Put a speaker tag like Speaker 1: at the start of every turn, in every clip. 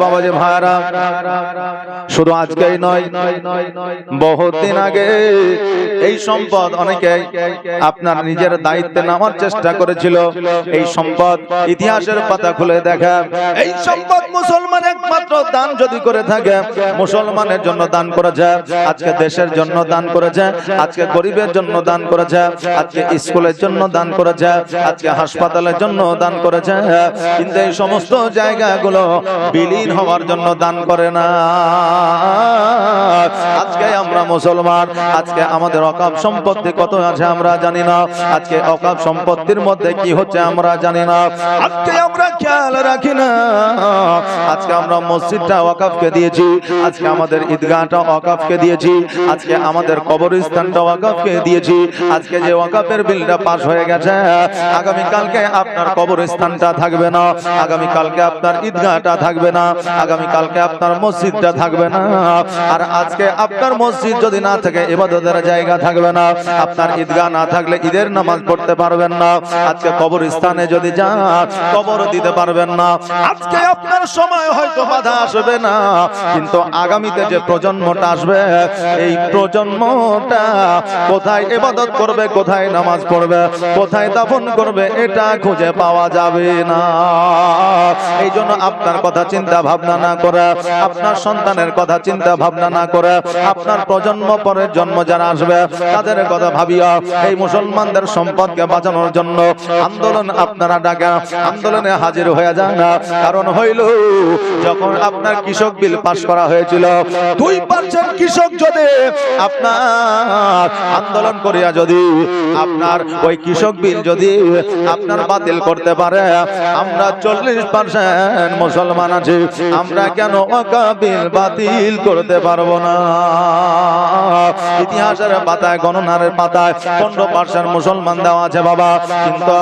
Speaker 1: বাবাজি ভাইরা, শুধু আজকেই নয়, বহুত দিন আগে এই সম্পদ অনেকে আপনার নিজের দায়িত্বে নেওয়ার চেষ্টা করেছিল। এই সম্পদ ইতিহাসের পাতা খুলে দেখা, এই সম্পদ মুসলমান একমাত্র দান যদি করে থাকে, মুসলমানের জন্য দান করেছে, আজকে দেশের জন্য দান করেছে, আজকে গরিবের জন্য দান করেছে, আজকে স্কুলের জন্য দান করেছে, আজকে হাসপাতালের জন্য দান করেছে। কিন্তু এই সমস্ত জায়গাগুলো বিলীন হওয়ার জন্য দান করে না। আজকে আমরা মুসলমান, আজকে আমাদের অকাপ সম্পত্তি কত আছে আমরা জানি না, আজকে অকাপ সম্পত্তির মধ্যে কি হচ্ছে আমরা জানি না, আজকে আমরা খেয়াল রাখি না। আজকে আমরা মসজিদটা ওয়াকফকে দিয়েছি, আজকে আমাদের ঈদগাহটা ওয়াকফকে দিয়েছি, আজকে আমাদের কবরস্থানটা ওয়াকফকে দিয়েছি। আজকে যে ওয়াকফের বিলটা পাস হয়ে গেছে, আগামী কালকে আপনার কবরস্থানটা থাকবে না, আগামী কালকে আপনার ঈদগাহটা থাকবে না, আগামী কালকে আপনার মসজিদটা থাকবে না। আর আজকে আপনার মসজিদ যদি না থাকে, ইবাদতের জায়গা থাকবে না, আপনার ঈদগাহ না থাকলে ঈদের নামাজ পড়তে পারবেন না, আজকে কবরস্থানে যদি যান কবর দিতে পারবেন না। আজকে আপনার সময় হয়তো বাধা আসবে না, কিন্তু আগামীতে যে প্রজন্মটা আসবে, এই প্রজন্মটা কোথায় ইবাদত করবে, কোথায় নামাজ পড়বে, কোথায় দাফন করবে, এটা খুঁজে পাওয়া যাবে না। এই জন্য আপনার কথা চিন্তা ভাবনা না করে, আপনার সন্তানের কথা চিন্তা ভাবনা না করে, আপনার প্রজন্ম পরের জন্ম যারা আসবে তাদের কথা ভাবিয়া এই মুসলমানদের সম্পদকে বাঁচানোর জন্য আন্দোলন আপনারা ডাকা, আন্দোলনে হাজির হয়ে যান না। কারণ হইল, যখন আপনার কৃষক বিল পাস করা হয়েছিল, 2% কৃষক যদি আপনার আন্দোলন করিয়া যদি আপনার ওই কৃষক বিল যদি আপনার বাতিল করতে পারে, আমরা 40% মুসলমান আছি, আমরা কেন ওয়াকফ বিল বাতিল করতে পারবো না? ইতিহাসের পাতায়, গণনার পাতায় 15% মুসলমান দেওয়া আছে বাবা, কিন্তু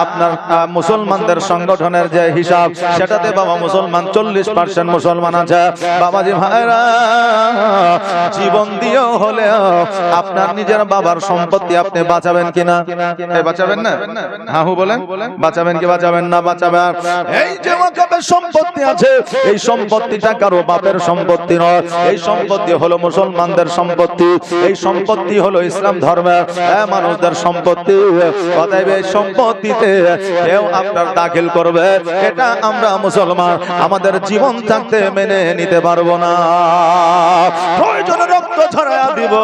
Speaker 1: আপনার মুসলমানদের সংগঠনের যে হিসাব, সেটাতে বাবা মুসলমান 40% মুসলমান আছে। বাবাজি ভাইরা, জীবন দিয়েও হলেও আপনার নিজের বাবার সম্পত্তি আপনি বাঁচাবেন কিনা? বাঁচাবেন না? হাহু বলেন, বাঁচাবেন কি বাঁচাবেন না? বাঁচাবেন। এই যে ওয়াকফের সম্পত্তি আছে, এই সম্পত্তিটা কারো বাপের সম্পত্তি নয়, এই সম্পত্তি হলো মুসলমানদের সম্পত্তি, এই সম্পত্তি হলো ইসলাম ধর্মের মানুষদের সম্পত্তি। অতএব এই সম্পত্তিতে কেউ আপনার দাখিল করবে, এটা আমরা মুসলমান আমাদের জীবন থাকতে মেনে নিতে পারবো না। প্রয়োজনে রক্ত ঝরায়া দিব,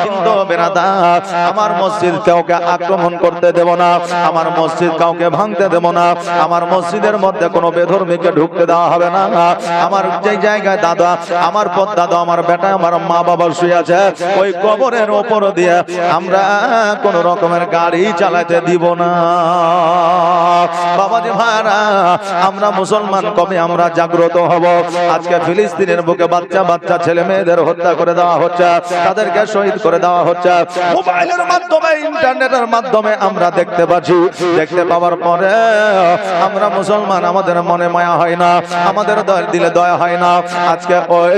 Speaker 1: কিন্তু বেরাদার, আমার মসজিদ কাউকে আক্রমণ করতে দেব না, আমার মসজিদ কাউকে ভাঙতে দেব না, আমার মসজিদের মধ্যে কোনো বেধর্মীকে ঢুকতে দেওয়া হবে না। আমার যে জায়গায় দাদা, আমার পদ্দাদা, আমার বেটা, আমার মা বাবা শুয়ে আছে, ওই কবরের ওপর দিয়ে আমরা কোন রকমের গাড়ি চালাতে দিব না। বাবাজি ভাইরা, আমরা মুসলমান কবে আমরা জাগ্রত হব? আজকে ফিলিস্তিনের বুকে বাচ্চা বাচ্চা ছেলে মেয়েদের হত্যা করে দেওয়া হচ্ছে, তাদেরকে শহীদ করে দেওয়া হচ্ছে, মোবাইলের মাধ্যমে, ইন্টারনেটের মাধ্যমে আমরা দেখতে পাচ্ছি। দেখতে পাওয়ার পরে আমরা মুসলমান, আমাদের মনে মায়া হয় না, আমাদের দিলে দয়া হয় না। আজকে ওই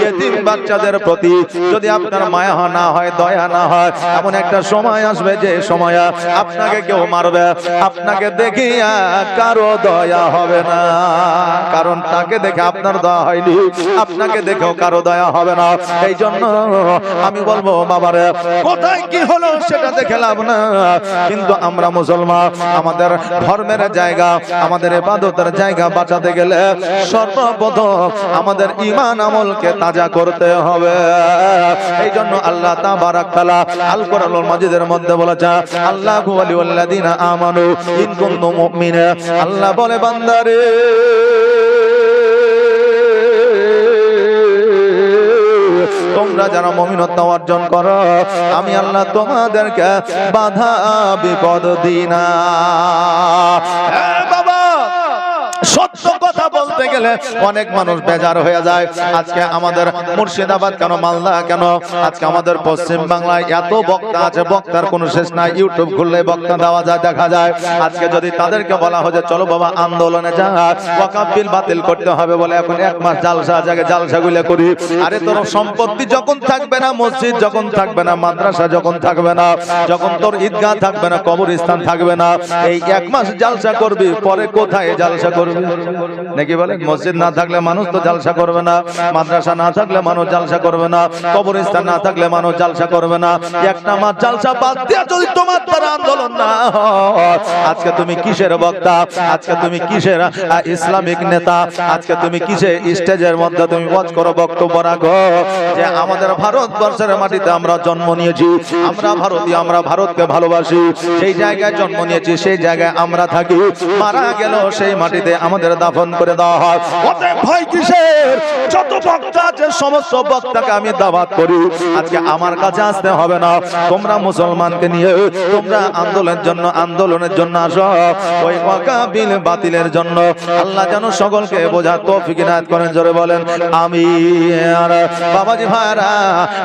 Speaker 1: ইয়েতিম বাচ্চাদের প্রতি যদি আপনার মায়া না হয়, দয়া না হয়, এমন একটা সময় আসবে যে সময় আপনাকে কেউ মারবে, আপনাকে দেখিয়া কারো দয়া হবে না, কারণ তাকে দেখে আপনার দয়া হয়নি, আপনাকে দেখেও কারো দয়া হবে না। এই জন্য আমি বলবো বাবারে, কোথায় কি হলো সেটা দেখে লাভ না, কিন্তু আমরা মুসলমান, আমাদের ধর্মের জায়গা, আমাদের ইবাদতের জায়গা বাঁচাতে গেলে সর্বপ্রথম আমাদের ঈমান আমলকে তাজা করতে হবে। এই জন্য আল্লাহ তাবারাক তাআলা আল কোরআনুল মাজিদের মধ্যে বলেছে, আল্লাহু ওয়ালিউল্লাযিনা আমানু ইন কুনতুম মুমিনা, আল্লাহ বলে বান্দারে, তোমরা যারা মুমিনত্ব অর্জন করো, আমি আল্লাহ তোমাদেরকে বাধা বিপদ দিই না। বাবা, সত্য কথা বলতে গেলে অনেক মানুষ বেজার হয়ে যায়। আজকে আমাদের মুর্শিদাবাদ কেন, মালদা কেন, আজকে আমাদের পশ্চিম বাংলায় এত বক্তা আছে, বক্তার কোনো শেষ নাই, ইউটিউব খুললে বক্তা দেওয়া যায়, দেখা যায়। আজকে যদি তাদেরকে বলা হয় যে চলো বাবা আন্দোলনে যা, ওয়াকফ বিল বাতিল করতে হবে বলে, এখন 1 মাস জালসা জায়গায় জালসাগুলো করি। আরে তোর সম্পত্তি যখন থাকবে না, মসজিদ যখন থাকবে না, মাদ্রাসা যখন থাকবে না, যখন তোর ঈদগাহ থাকবে না, কবরস্থান থাকবে না, এই 1 মাস জালসা করবি, পরে কোথায় জালসা করবি? নাকি বলেন? মসজিদ না থাকলে মানুষ তো জালসা করবে না, মাদ্রাসা না থাকলে মানুষ জালসা করবে না, কবরস্থান না থাকলে মানুষ জালসা করবে না। একটা মাস জালসা বাদ দিয়ে যদি তোমার দ্বারা আন্দোলন না হয়, আজকে তুমি কিসের বক্তা? আজকে তুমি কিসের ইসলামিক নেতা? আজকে তুমি কিসে স্টেজের মধ্যে তুমি ওয়াজ করো, বক্তব্য রাখো যে আমাদের ভারতবর্ষের মাটিতে আমরা জন্ম নিয়েছি, আমরা ভারতীয়, আমরা ভারতকে ভালোবাসি, সেই জায়গায় জন্ম নিয়েছি, সেই জায়গায় আমরা থাকি, মারা গেল সেই মাটিতে আমাদের দাফন করে দেওয়া হয়। অতএব ভয় কিসের? যত বক্তা আছে সমস্ত বক্তাকে আমি দাওয়াত করি, আজকে আমার কাছে আসতে হবে না, তোমরা মুসলমানকে নিয়ে তোমরা আন্দোলনের জন্য আসো। ওই ওয়াকাবিল বাতিলের জন্য আল্লাহ যেন সকলকে বোঝার তৌফিক ইনায়াত করেন। জোরে বলেন আমিন। বাবাজি ভাইরা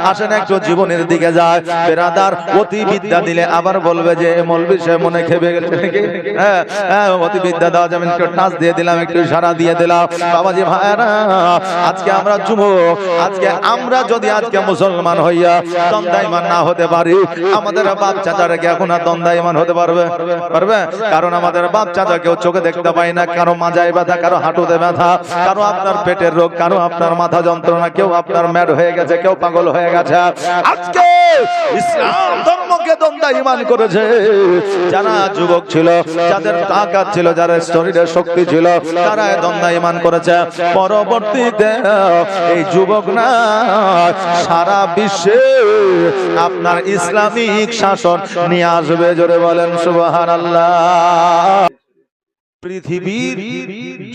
Speaker 1: আসেন একটু জীবনের দিকে যায়। বেরাদার অতি বিদ্যা দিলে আবার বলবে যে মৌলবি সে মনে খেপে গেছে নাকি? হ্যাঁ হ্যাঁ, অতি বিদ্যা দেওয়া যাবে, একটু টাচ দিয়ে দিলাম, একটু ইশারা দিয়ে দিলাম। বাবাজি ভাইরা আজকে আমরা যুবক, আজকে আমরা যদি আজকে মুসলমান হইয়া দন্দাইমান না হতে পারি, আমাদের বাপ চাচারা কি এখন আর দন্দাইমান হতে পারবে? কারণ আমাদের বাপ চাচা কেউ চোখে দেখতে পায় না, কারো মাজায় ব্যথা, কারো হাঁটুতে ব্যথা, কারো আপনার পেটের রোগ, কারো আপনার মাথা যন্ত্রণা, কেউ আপনার ম্যাড হয়ে গেছে, কেউ পাগল হয়ে গেছে। আজকে ইসলাম ধর্মকে দন্দাইমান করেছে যারা যুবক ছিল, যাদের তাকাত ছিল, যাদের শরীরে শক্তি ছিল, তারা দন্দাইমান করেছে। পরবর্তীতে এই যুবক না সারা বিশ্বে আপনার ইসলামিক শাসন নিয়ে আসবে। জোরে বলেন সুবহানাল্লাহ। পৃথিবীর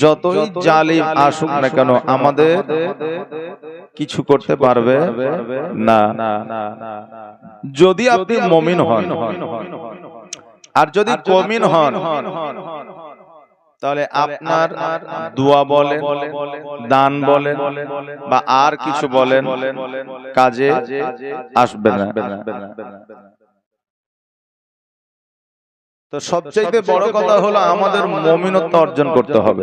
Speaker 1: যতই জালিম আসুক না কেন আমাদের কিছু করতে পারবে না, যদি আপনি মুমিন হন। আর যদি মুমিন হন তাহলে আপনার দোয়া বলেন, দান বলেন বা আর কিছু বলেন কাজে আসবে না। তো সবচেয়ে বড় কথা হলো আমাদের মুমিনত্ব অর্জন করতে হবে।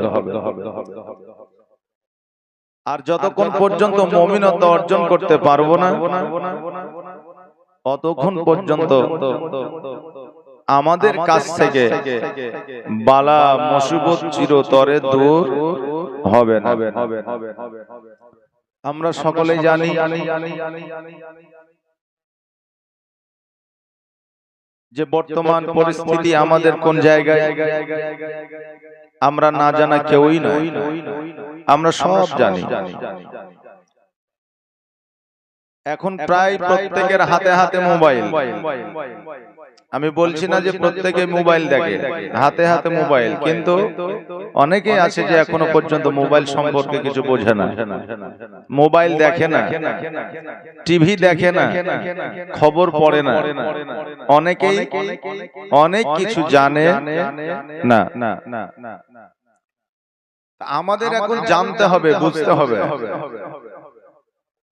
Speaker 1: আর যতক্ষণ পর্যন্ত মুমিনত্ব অর্জন করতে পারবো না, ততক্ষণ পর্যন্ত আমাদের কাছ থেকে বালা মুসিবত চিরতরে দূর হবে না। আমরা সকলেই জানি যে বর্তমান পরিস্থিতি আমাদের কোন জায়গায়, আমরা না জানা কেউই নয়, আমরা সব জানি। এখন প্রায় প্রত্যেকের হাতে হাতে মোবাইল। আমি বলছি না যে প্রত্যেকে মোবাইল দেখে, হাতে হাতে মোবাইল, কিন্তু অনেকেই আছে যে এখনো পর্যন্ত মোবাইল সম্পর্কে কিছু বোঝে না, মোবাইল দেখে না, টিভি দেখে না, খবর পড়ে না, অনেকেই অনেক কিছু জানে না। আমাদের এখন জানতে হবে, বুঝতে হবে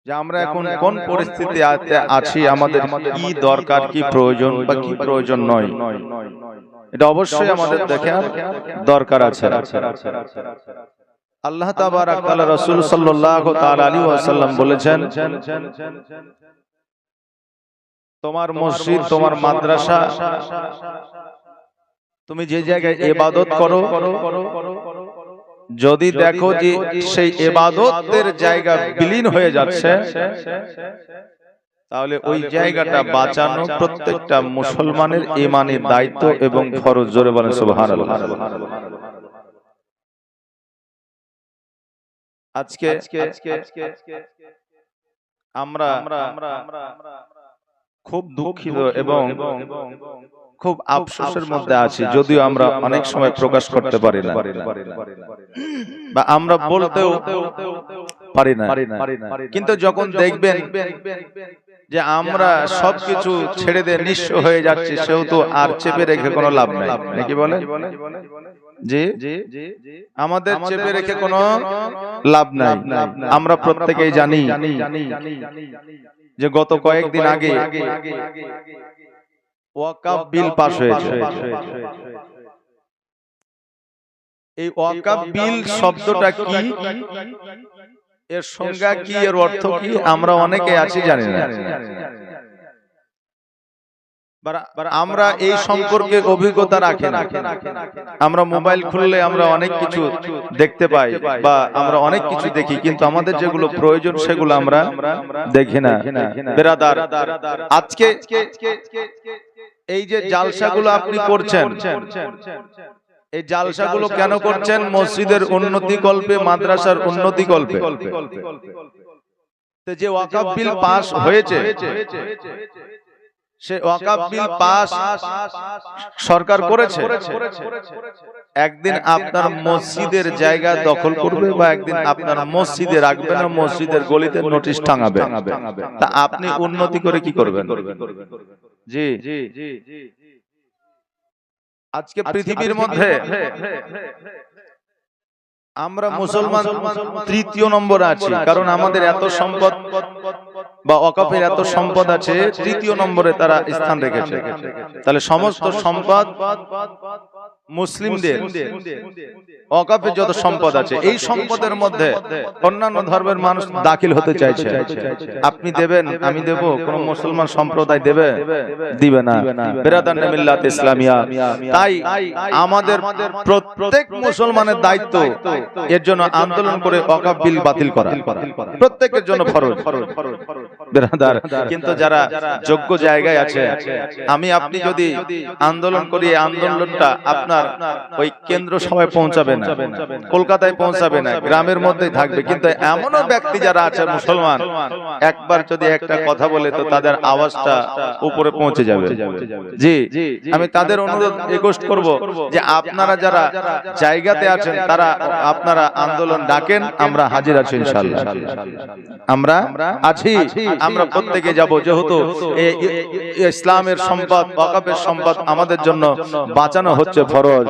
Speaker 1: যে আমরা এখন কোন পরিস্থিতিতে আছি, আমাদের কি দরকার, কি প্রয়োজন বা কি প্রয়োজন নয়, এটা অবশ্যই আমাদের দেখার দরকার আছে। আল্লাহ তাবারাক তাআলা রাসূল সাল্লাল্লাহু তাআলা আলাইহি ওয়াসাল্লাম বলেছেন, তোমার মসজিদ, তোমার মাদ্রাসা, তুমি যে জায়গায় ইবাদত করো, যদি দেখো যে সেই ইবাদতের জায়গা বিলীন হয়ে যাচ্ছে, তাহলে ওই জায়গাটা বাঁচানো প্রত্যেকটা মুসলমানের ঈমানি দায়িত্ব এবং ফরজ। জোরে বলেন সুবহানাল্লাহ। আজকে আমরা খুব দুঃখিত এবং খুব আফসোসের মধ্যে আছি, যদিও আমরা অনেক সময় প্রকাশ করতে পারি না বা আমরা বলতেও পারি না, কিন্তু যখন দেখবেন যে আমরা সবকিছু ছেড়ে দিয়ে নিঃস্ব হয়ে যাচ্ছি, সেহেতু আর চেপে রেখে কোনো লাভ নাই, নাকি বলে? জি, আমাদের চেপে রেখে কোনো লাভ নাই। আমরা প্রত্যেকেই জানি যে গত কয়েকদিন আগে ওয়াকফ বিল পাস হয়েছে। এই ওয়াকফ বিল শব্দটা কি, এর সংজ্ঞা কি, এর অর্থ কি, আমরা অনেকে আছি জানি না। আমরা এই সম্পর্কে অভিজ্ঞতা রাখি না। আমরা মোবাইল খুললে আমরা অনেক কিছু দেখতে পাই বা আমরা অনেক কিছু দেখি, কিন্তু আমাদের যেগুলো প্রয়োজন সেগুলো আমরা দেখি না। বেরাদার, আজকে এই যে জালসাগুলো আপনি করছেন, এই জালসাগুলো কেন করছেন? মসজিদের উন্নতি কল্পে, মাদ্রাসার উন্নতি কল্পে। যে ওয়াকফ বিল পাস হয়েছে, সে ওয়াকফ বিল পাস সরকার করেছে। একদিন আপনার মসজিদের জায়গা দখল করবে বা একদিন আপনার মসজিদে রাখবে না, মসজিদের গলিতে নোটিশ টাঙাবে। তা আপনি উন্নতি করে কি করবেন? জি, আজকে পৃথিবীর মধ্যে আমরা মুসলমান তৃতীয় নম্বরে আছি, কারণ আমাদের এত সম্পদ বা ওয়াকফের এত সম্পদ আছে, তৃতীয় নম্বরে তারা স্থান রেখেছে। তাহলে সমস্ত সম্পদ মুসলিমদের, ওয়াকফের যত সম্পদ আছে, এই সম্পদের মধ্যে অন্যান্য ধর্মের মানুষ দাখিল হতে চাইছে। আপনি দেবেন, আমি দেব, কোন মুসলমান সম্প্রদায় দেবে? দিবে না। বেরাদান মিল্লাত ইসলামিয়া। তাই আমাদের প্রত্যেক মুসলমানের দায়িত্ব এর জন্য আন্দোলন করে ওয়াকফ বিল বাতিল করা, প্রত্যেকের জন্য ফরজ। বেরাদার, কিন্তু যারা যোগ্য জায়গায় আছে, আমি আপনি যদি আন্দোলন করি, আন্দোলনটা আপনার ওই কেন্দ্র সভায় পৌঁছাবে না, কলকাতায় পৌঁছাবে না, গ্রামের মধ্যেই থাকবে। কিন্তু এমনও ব্যক্তি যারা আছে মুসলমান, একবার যদি একটা কথা বলে তো তাদের আওয়াজটা উপরে পৌঁছে যাবে। জি, আমি তাদের অনুরোধ রিকোয়েস্ট করব যে আপনারা যারা জায়গাতে আছেন, তারা আপনারা আন্দোলন ডাকেন, আমরা হাজির আছি ইনশাআল্লাহ। আমরা আছি, আমরা প্রত্যেকে যাব, যেহেতু ইসলামের সম্পদ, ওয়াকফের সম্পদ আমাদের জন্য বাঁচানো হচ্ছে ফরজ।